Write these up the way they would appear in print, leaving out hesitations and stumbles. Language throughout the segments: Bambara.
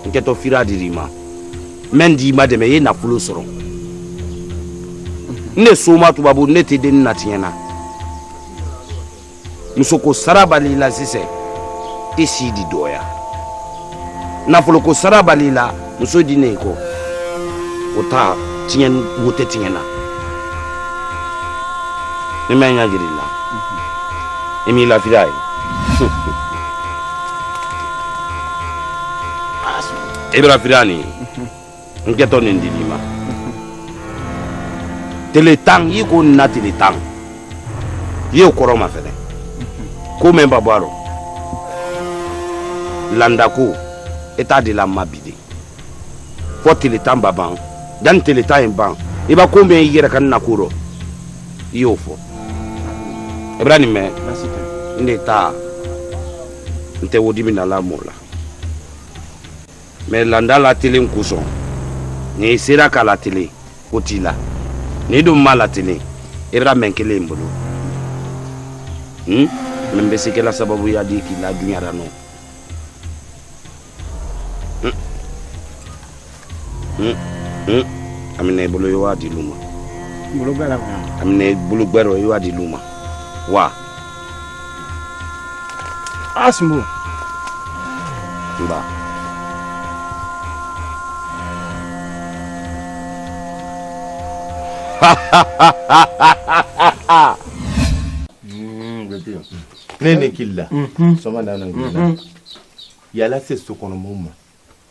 Nketo fira dirima. Mendi mademe ye na fulo soro. Ne soma tubabu ne te den na tiena. Musoko sarabali la sise. Isi di doya. Na fulo ko sarabali la muso di ne ko. Ota tien wote tiena. Ne menya girilla. Emi la firai. Ebra firani. Nketo nindilima. Teletang yiko na teletang. Ye koroma fene. Ko memba baro. Landako eta de la mabide. Fo teletang baban. Dan teletang ban. Iba ko me yera kan nakuro. Yo fo. Ebrani me. Neta. Nte wodi mina la mola. Mais landa la télé nkuson. Ni sera ka la télé kotila. Ni do ma la télé. Ebra menkele mbolo. Membese ke la sababu ya di ki la dunya rano. Amine bolo yo adi luma. Bolo gbara. Amine bolo gbero yo adi luma. Wa. Asmo. Mba. Nene killa soma na ngila yala se sokono mumma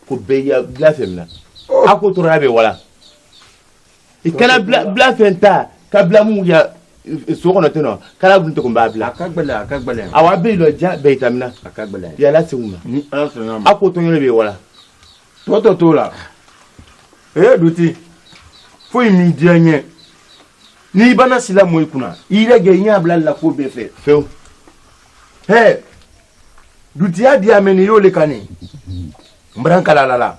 ko be ya bla femna ako to rabe wala ikala bla fenta ka bla mu ya sokono teno kala bunto ko babla akagbele awa be lo ja be tamna akagbele yala se umma ako to nyole be wala to la duti fo imi dianye ni bana sila moy kuna ire ge nya bla la ko be fe Hey, dutia dia meni yo le kani. Mbranka la.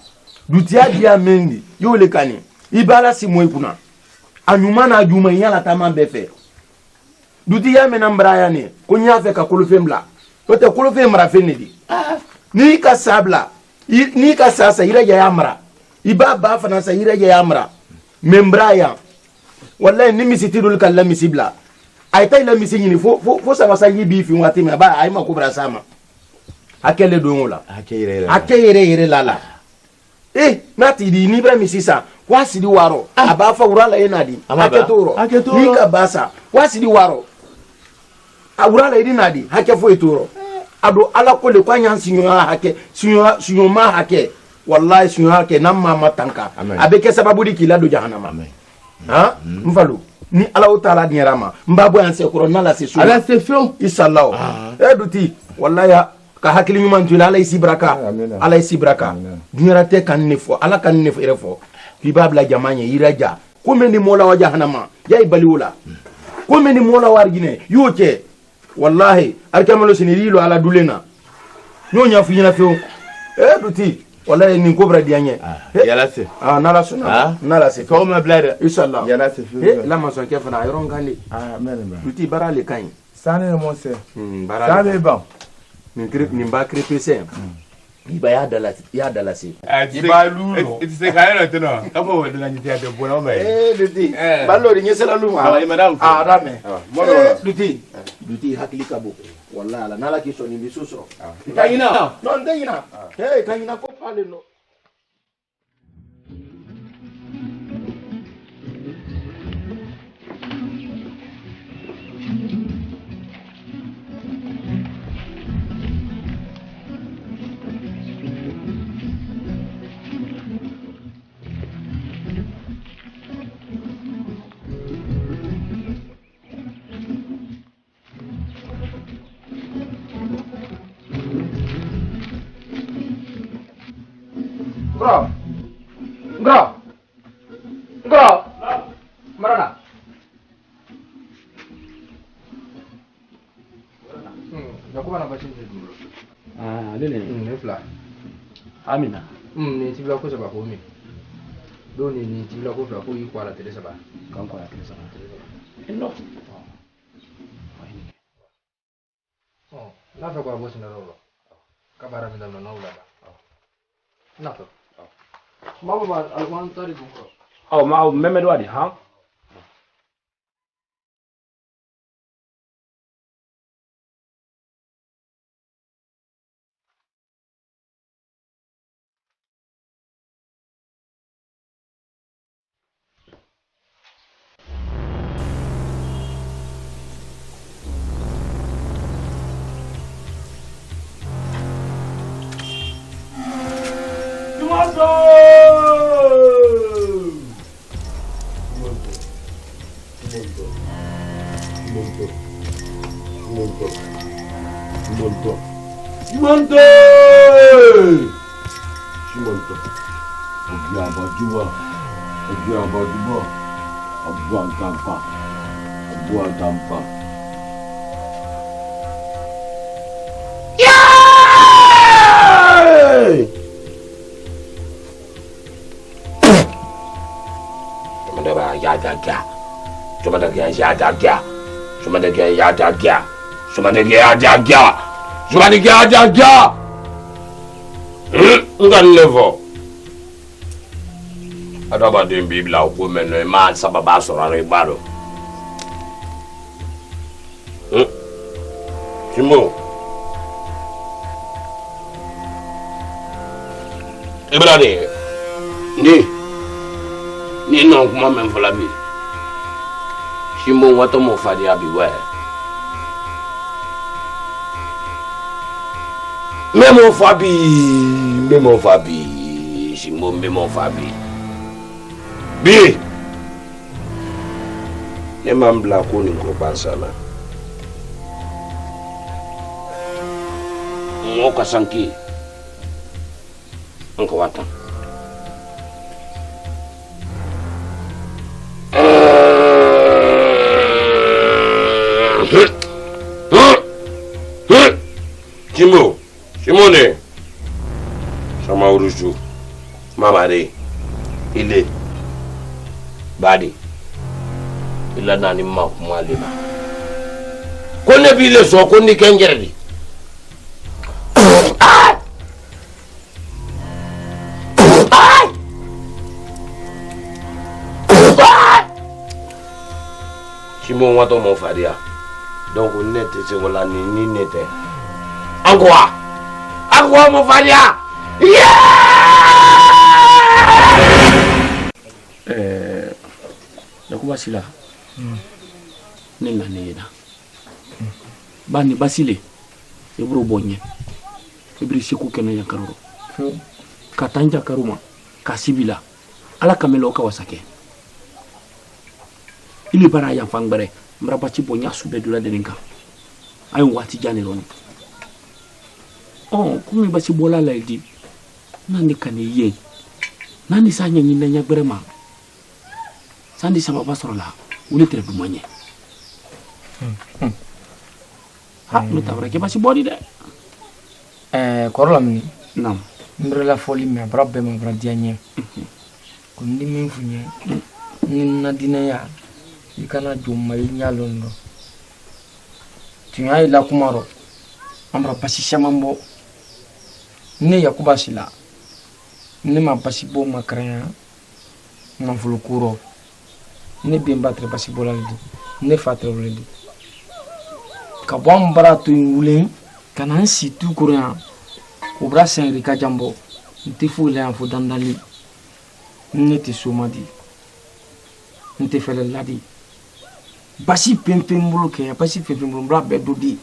Dutia dia meni yo le kani. Ibala si moy kuna. Anyuma na ajuma yala tama befe. Dutia mena mbraya ne. Konya fe ka kolofembla. Pote kolofembra fe ne di. Ni ka sabla. Ni ka sasa ira ya yamra. Iba ba fana sa ira ya yamra. Membraya. Wallahi ni misitidul kala misibla. Aita ila misinyini fo sa yibi fi ngati me ba ay ma ko bra sama akele do ngola akeyere lala nati di ni bra misisa wasidi waro aba fa urala enadi aketoro ni ka basa wasidi waro urala edinadi hakefo etoro ado ala ko le kwanya sinyo hake sinyo ma hake wallahi sinyo hake namma matanka abeke sababu di kila do jahannama ha mfalu ni ala utala nyerama mbabo yanse korona la sesu ala se fio isallahu duti wallahi ka hakili nyuma ntula ala isi braka dunyara te kan nefo ala kan nefo irefo fi babla jamanye iraja ko meni mola wa jahannama ya ibaliwula ko meni mola wargine yoke wallahi arkamalo sinirilo ala dulena nyonya fu nyina fio duti wallahi ni kobra dianye yala se nala suna nala se ko ma blada inshallah yala se la ma so ke fana yoron gande men ba duti barale kan sane mo se barale sabe ba ni ba krepese iba ya dala se iba lulo itse kaira teno kama wadala nyiti ade bona ma duti ballo ni nyesela luma madam rame duti hakili kabo wallahi ala nala kiso ni bisuso kayina non dayina kayina ko pale no Bro. Marana. Nakuba na bashin dulu. Lele. Nefla. Amina. Ni tibla ko saba ko mi. Do ni tibla ko fla ko yi kwala tele saba. Kan kwala tele saba. No. Na fa ko abo sinaro. Kabara mi dalno na ula ba. D'accord. Mama alwan tari bunko. Oh, ma meme do adi, ha? Levo. Adaba de Biblia o women no man sababa so ra baro. Timo. Ibrade. Ni no kuma men fola bi. Timo wato mo fadi abi wa. Memo Fabi, Simon Memo Fabi. Bi. Ne mambla ko ni ko bansala. Mo kasanki. Onko wata. Simone. Sama urusu. Mama de. Ile. Badi. Ila nani ma kuma leba. Ko ne bi le so ko ni kengere di. Simon wato mo faria. Donc nete se wala ni nete. Angwa mo faria. Basila. Ne ngane na. Bani basile. Ebro bonye. Ebri siku kena ya karoro. Katanja karuma. Kasibila. Ala kamelo kawasake. Ili bara ya fangbare. Mrabachi bonya sube dula deninka. Ayo wati jani roni. Oh, kumi basi bola laidi. Nani kane ye. Nani sanya nyina nyagbere ma. Sandi sama pasrola. Uli tere dumanye. Ha, lu tabra ke basi body de. Korola mini. Nam. Mbrela foli me brabe ma bradianye. Kundi min funye. Nina dina ya. Ikana jumma nyalondo. Tinya ila kumaro. Ambra pasi shamambo. Ne yakuba sila. Ne ma pasi bo makraya. Na fulukuro. Ne bimba tre pasi bolaldi. Ne fatre bolali. Ka bom baratu ngulin kana situ kuran. Ko brasen rika jambo. Ntifu le anfu dandali. Ne ti sumadi. Nte fele ladi. Basi pempem bulu ke basi pempem bulu bra be dodi.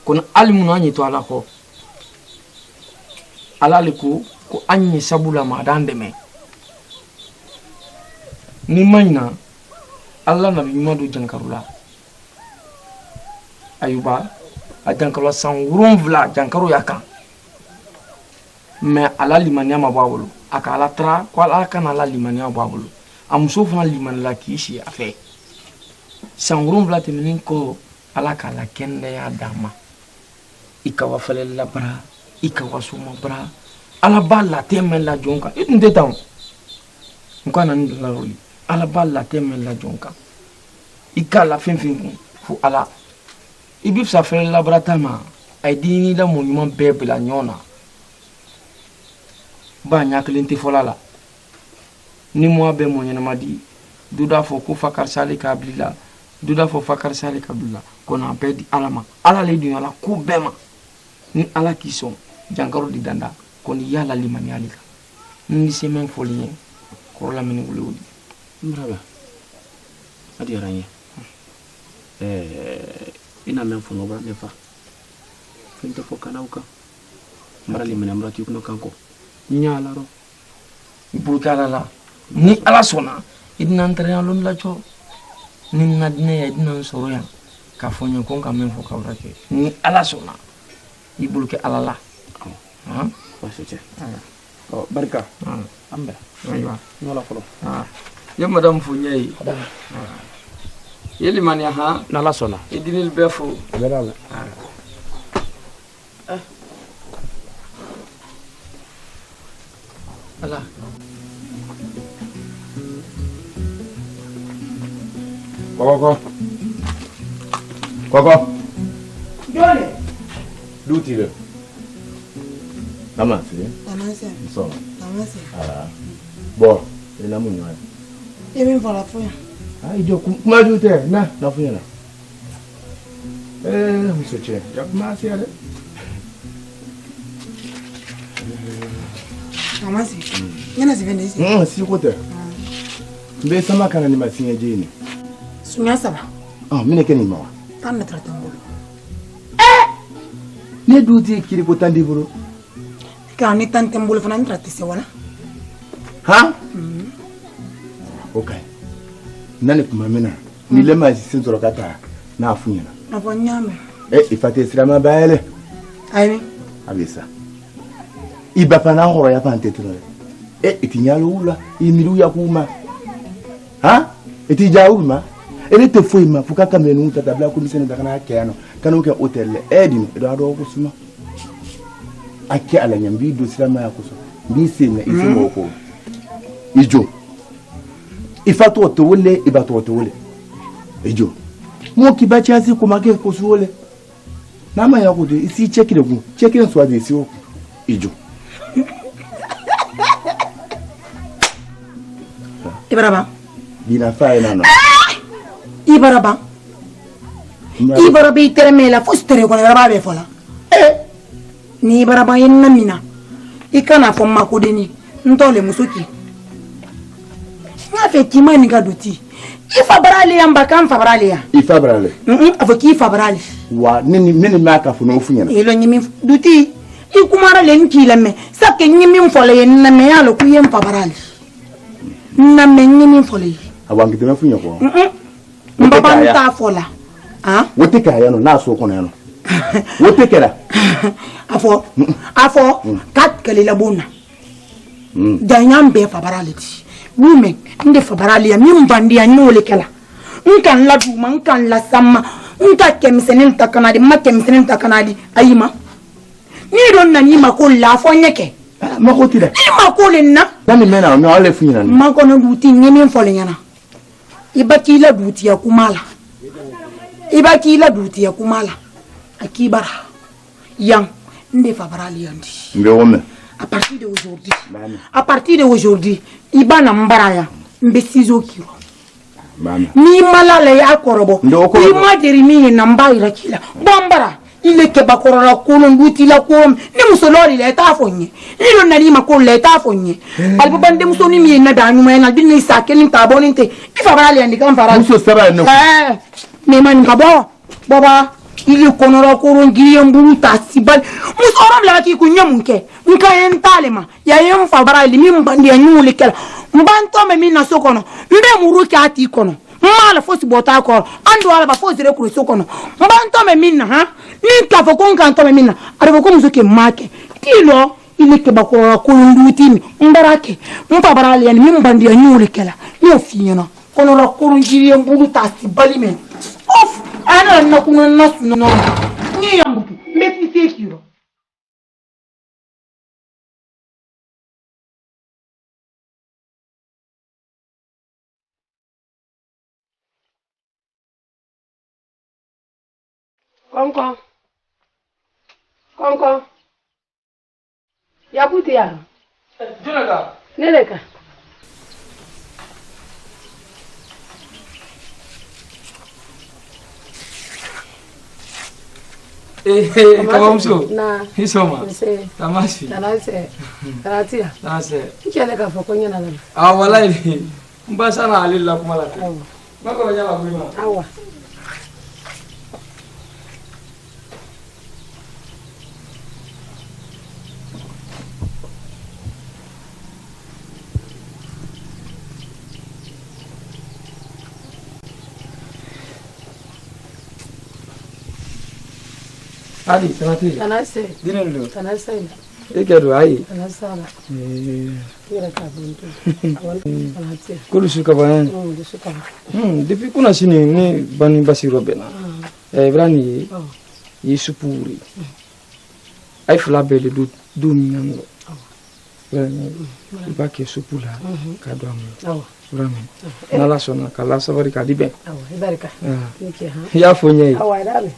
Kono alimu anyi to ala ko. Alaliku ko anyi sabula ma dandeme. Ni maina Allah nabi madu jankarula. Ayuba a jankarula san wurumvla jankaru yakan. Mais ala limaniya ma bawolo. Aka ala tra ko ala kana ala limaniya bawolo. Amuso fana limanila kishi afe. San wurumvla teminin ko ala kala kende ya dama. Ikawa fale la bra, ikawa suma bra. Ala bala temen la jonka. Itu ndetang. Nkana ndela roli. Ala bala temen la jonka. Ikala fin fu ala. Ibif sa fale la bra tama. Ay dini la monument bebe la nyona. ba nya kelen te fola la ni mo be mo nyana madi duda fo ko fakar sali kabila duda fo fakar sali kabila ko na be di alama ala le di ala ku bema ni ala kiso jankaro di danda ko ni yala limani alika ni semen folie ko la mini wuli mbraba adi aranye ina men fo no bra ne fa finta fo kanauka mara limani amrati kuno kanko nyala ro bulkala la ni ala sona idina entraîner lon la cho ni nadine ya idina soro ya ka fonyo kon ka men fo ka brake ni ala sona i bulke ala la ha wasete oh barka ambe aywa nola folo ya madam funyai yeli mania ha nala sona idinil befo berala ala Koko. Jole. Duty le. Nama sih. Namase. So. Namase. Bon, ina munyo. Yemi vola foya. Ijo kuma jute na funya na. Mseche. Ya kuma si ale. Namase. Yana zivende isi. Si kote. Mbe sama kana ni masinye jini. Sunya saba. Mine keni mawa. Tanna tratambolo. Ne duty kiri ko tandi bulu. Ka ni tantembolo fana ni tratise wala. Ha? Okay. Nani kuma mina. Ni lema si soro kata na funya na. Na nyame. Ifate sirama baele. Ayi. Abisa. Iba pana horo ya pante tuno. Itinyalo ula, imiru ya kuma. Ha? Itijauma. Ele te foi ma fuka kamenu tata bla komisene da kana kayano. Kanu ke hotel edin do ado ko suma. Ake ala nyambi do sirama ya kuso. Mbi singa isi moko. Ijo. Ifato to wole ibato to wole. Ijo. Mo ki ba chasi ko make ko suole. Na ma ya ko de isi chekire ku. Chekire so ade isi o. Ijo. Ibaraba. Dina fa ina no. Ibaraba. Ibaraba itere mela fustere ko Ibaraba be fola. Ni Ibaraba yenna mina. Ikana fo makodeni ntole musuki. Ngafe kimani gaduti. Ifa barali yamba kan fa barali ya. Ifa barali. Avoki fa barali. Wa nini maka fu no funya na. Elo nyimi duti. Ikumara len kileme. Sake nyimi mfole yenna me yalo ku yem fa barali. Na me nyimi mfole. Abangi tena funya ko. Mbaba nta fola. Ah? Wote ka ya no na so ko na no. Wote kera. Afo kat kele la bona. Danyam be fa barali. Women nde fa barali ya mi mbandi ya nyole kala. Nkan la duma nkan la sama. Nka kemsenen takanadi ma kemsenen takanadi ayima. Ni don na ni makol la fo nyeke. Makoti da. Ni makol na. Dami mena no ale funya na. Makono duti nyemi mfole nyana. Ibaki la duti ya kumala. Ibaki la duti ya kumala. Akibara. Yang nde fa barali yandi. Mbe wome. À partir d'aujourd'hui, Ibana Mbaraya, Mbesizo Kiro. Mama. Ni malale ya korobo. Ni maderimi namba irakila. Bambara. Ile kebakorora kono nguti la kom. Ni musolori le tafonye. Ilo nani makol le tafonye. Albabande musoni mi na danu mena dinne sakeli taboninte. Ifa barali andi kan farali. Muso sara no. Me man kabo. Baba. Ili konora korongi mburu tasibal musoro la ki kunya munke nka entalema ya yem fabara li mi mbandi ya nyule kala mbanto me mina sokono mbe muru ki ati kono mala fosi bota ko ando ala ba fosi re kuru sokono mbanto me mina ha ni ka fo kon kan to me mina arbo ko musuke make kilo ili ke bakora ko ndutini mbarake mpabara li mi mbandi ya nyule kala yo finyana konora korongi mburu tasibali men of ana nakuna nasu no ni yambuki mbeti tekiro konko yabuti yaro Jonaka. Neleka. Kabamuso. Na. Isoma. Nse. Tamasi. Tanase. Taratia. Tanase. Ikele ka fo konya na la. Ah wallahi. Mbasa na alila kumala. Awa. Mako nyala kuima. Awa. Ali, tanati. Tanase. Dinelo. Tanase. Ekedo ai. Tanasala. Kira ka buntu. Awan tanatia. Kulu suka bayan. Suka. Depuis kuna sini ne bani basiro bena. Ibrani yisupuri. Ai fla bele do minango. Iba ke supula ka do am. Vraiment. Nala sona kala sabari ka dibe. Ibarika. Nike ha. Ya fonye. Awa dale.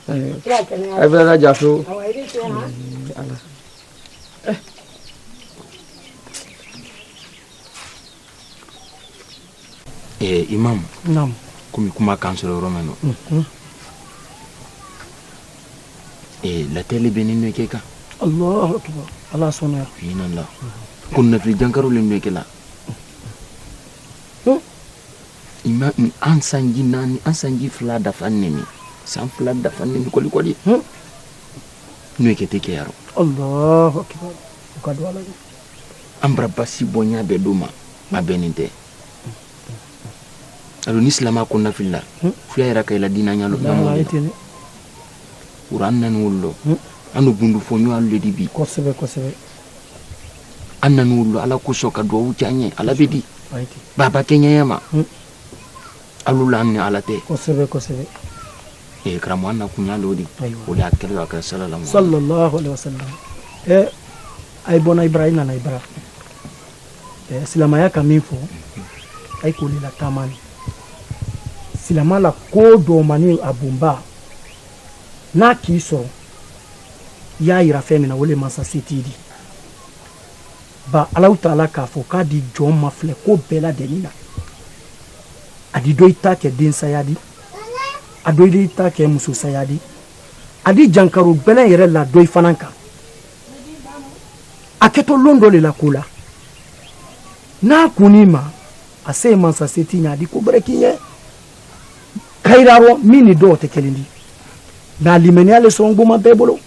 Kira kene. Ai bela jafo. Awa ide ke ha. Ala. Imam. Naam. Kumi kuma kansolo romano. La télé benino keka. Allahu akbar. Allah sona. Inallah. Kunna fi jankaru limno kela. Ima ansanji nani ansanji fla da fannemi. San fla da fannemi koli. No kete ke yaro. Allahu akbar. Kadu ala. Ambra basi bonya be duma abeninte. Alo ni islama kunna filla. Fuya ira kay la dina nyalo na aytene. Quran nan wullo. Anu bundu fonyo allo dibi. Kosebe. Annan wullo ala kusoka do wuchanye ala bedi. Ayti. Baba kenya yama. Alula anni ala te. Kosebe. Kramo anna kunya lodi. Ola akelo akal sallallahu alaihi wasallam. Ay bona Ibrahim na Ibrahim. Silama yaka mifo. Ay kuli la tamani. Silama la kodo mani abumba. Na kiso. Ya ira femina wole masa sitidi. Ba Allah Ta'ala ka fo ka di jom mafle ko bela denina. Adi do ita ke din sayadi. Ado ita ke muso sayadi. Adi jankaru bela yere la do ifananka. Aketo londo le la kula. Na kunima ase mansa seti nya di ko brekinye. Kairaro mini do te kelindi. Na limeni ale songo ma bebolo.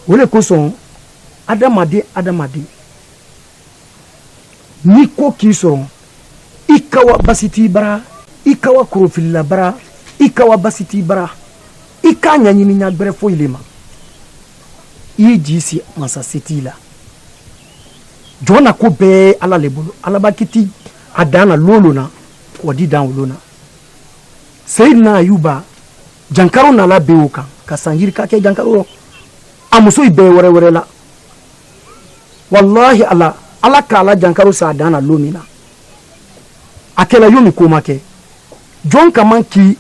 Wole koson adamade ni ko kiso ikawa basiti bara ikawa krofilla bara ikawa basiti bara ikanya nyini nya gbere fo ilema ijisi masa setila jona ko be ala lebolo ala bakiti adana lolona wadi dan lolona sayyidina ayuba jankaro na la bewuka kasangiri ka ke jankaro amuso ibe wore la wallahi ala kala jankaro sa dana lomina akela yomi ko make jon kaman ki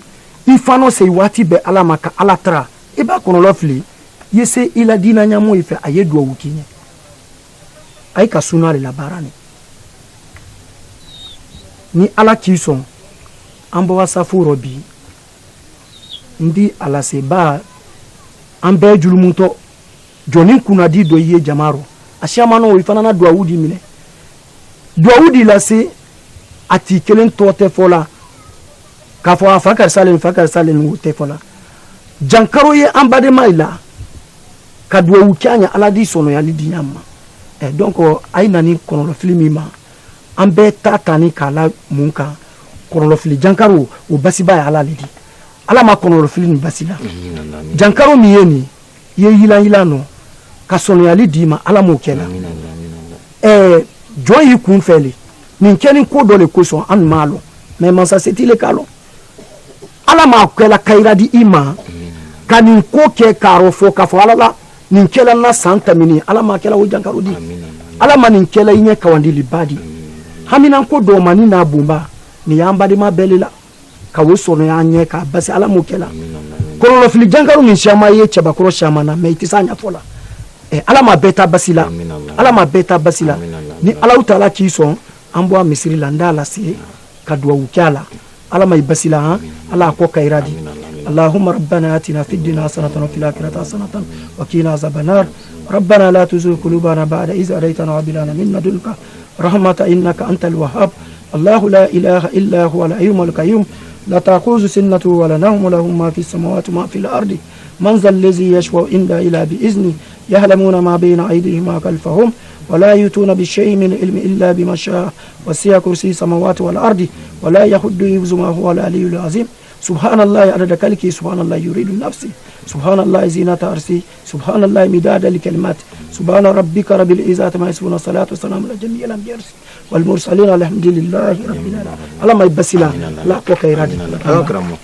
ifano se wati be ala maka ala tra e ba kono lofli yese ila dina nyamo ife ayedu awukinye ay ka sunale la barani ni ala kison ambo wasafu robi ndi ala se ba ambe julumuto jonin kuna di do ye jamaro ashamano ifana na duawudi mine duawudi la se ati kelen tote fola ka fo fakar salen wote fola jankaro ye ambade maila ka duawu kyanya aladi sono ya lidi nyama donc ay nani kono lo filmi ma ambe tatani kala munka kono lo fili jankaro o basiba ya ala lidi ala ma kono lo filmi basila jankaro mi yeni ye yila no ka sono ya lidi ma ala mo kela joy yi kun fele nin kenin ko dole ko so an malo mais man sa setile kalo ala ma kela kaira di ima kanin ko ke karo fo ka fo ala nin kela na santa mini ala ma kela wujan karo di ala ma nin kela inye kawandi libadi hamina ko do mani na bumba ni yamba di ma belela ka wo sono ya nye ka basi ala mo kela ko lo fili jankaru min shama ye cheba ko shama na me itisanya fola ala ma beta basila ala ma beta basila ni ala taala ki son an bo misiri la ndala si ka duwa ukala ala ma basila ala ko kairadi اللهم ربنا آتنا في الدنيا حسنة وفي الآخرة حسنة وقنا عذاب النار ربنا لا تزغ قلوبنا بعد إذ هديتنا وهب لنا من لدنك رحمة إنك أنت الوهاب الله لا إله إلا هو الحي القيوم لا تأخذه سنة ولا نوم له ما في السماوات وما في الأرض من ذا الذي يشفع عنده إلا بإذنه يعلمون ما بين أيديهم وما خلفهم ولا يؤتون بشيء من العلم إلا بما شاء وسع كرسي السماوات والأرض ولا يحد حفظهما هو العلي العظيم سبحان الله عدد خلقه سبحان الله يريد نفسي سبحان الله زينة عرشه سبحان الله مداد الكلمات سبحان ربك رب العزة ما يصفون الصلاة والسلام على جميع الأنبياء والمرسلين الحمد لله رب العالمين اللهم يبسلا لا كوكايراد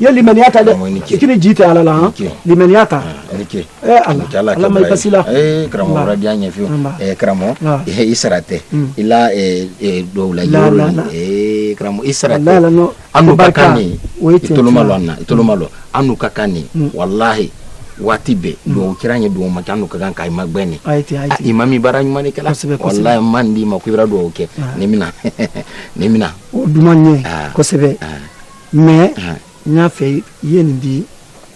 يلي من ياتا كيني جيت على لا لمن ياتا الله اللهم يبسلا كرامو راديا نيفيو كرامو يسرate ila doula yoro كرامو يسرate anu kakani itolomalo anu kakani wallahi watibe do kiranye do matanu kagan kai magbeni imami baranyu mane kala wallahi mandi makwibra do oke nemina odumanye ko sebe me nya fe yendi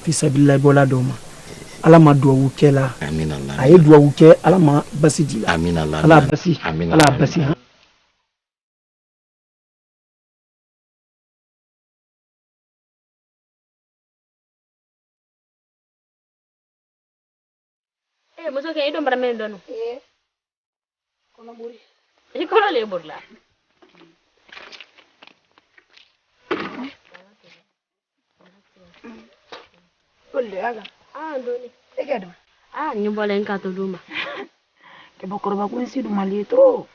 fi sabilla bola doma ala ma do wukela amin allah ay do wuke ala ma basidi amin allah ala basi ala basi muso ke idon baramen donu kono buri kono le burla Olle aga ndoni egedo nyumbole nkato duma ke bokoro ba kunsi duma litro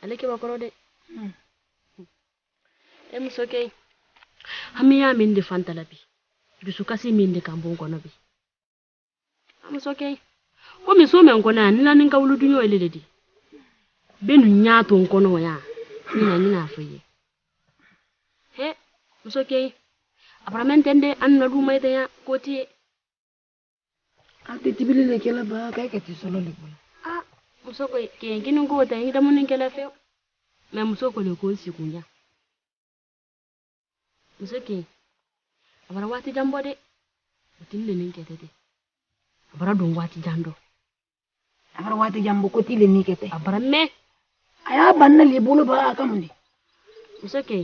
ale ke bokoro de muso ke hamiya min de fantalabi dusu kasi min de kambon kono bi muso ke ko mi so men kona ni lanin ka wulu dunyo eleledi benu nyato nkono ya ni na afuye muso ke aparamente an na duma ita ya koti ate tibili le kela ba kai ka ti solo le bola muso ko ke ngin ngo ta ngi damun kela fe me muso ko le ko si kunya muso ke abara wati jambo de tille nin kete de abara don wati jando abara wati jambo ko tille ni kete abara me aya banna le bolo ba akamundi muso ke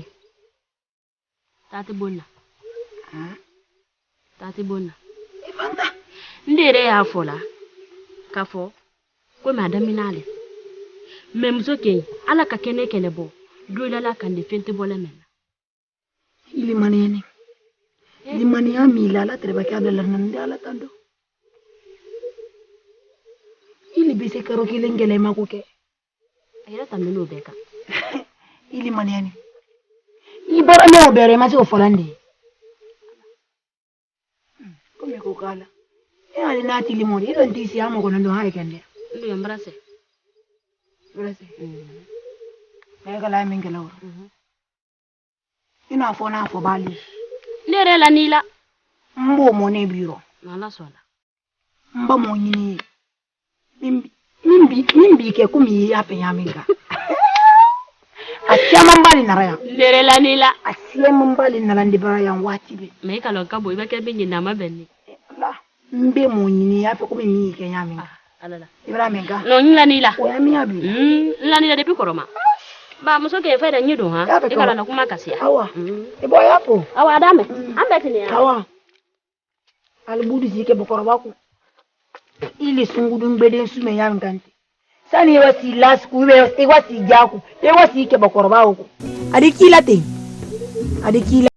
tati bonna tati bonna ifanta ndere ya fola kafo ko madame nale même so ke ala ka kene bo do la kan de fente bola men ili manene ili mania mila la treba ka de la nande ala tando ili bise karo kilengele makuke ayira tamino beka ili manene ibara no bere ma so folande come ko kala ali nati limoni don tisi amo ko ndo hay kende ndo embrace ay kala min kala wor ina fo na fo bali ndere la nila mbo mo ne biro nala sola mba mo nyini mimbi ke kumi ya pe yaminga asiama mbali naraya ndere la nila asiama mbali narandi baraya wati be me kala kabo ibake binyi na mabenni mbe mo nyini ya pe kumi mi ke yaminga alala ibramenga no nyila nila o yami abi la nila depuis koroma ba muso ke fere nyido ha ikala na kuma kasia awa e boy apo awa adame ambeti ni awa albudu zike bokoro baku ili sungudu mbede nsume yamganti sani wasi las ku wasi jaku wasi ke bokoro baku adikila te adikila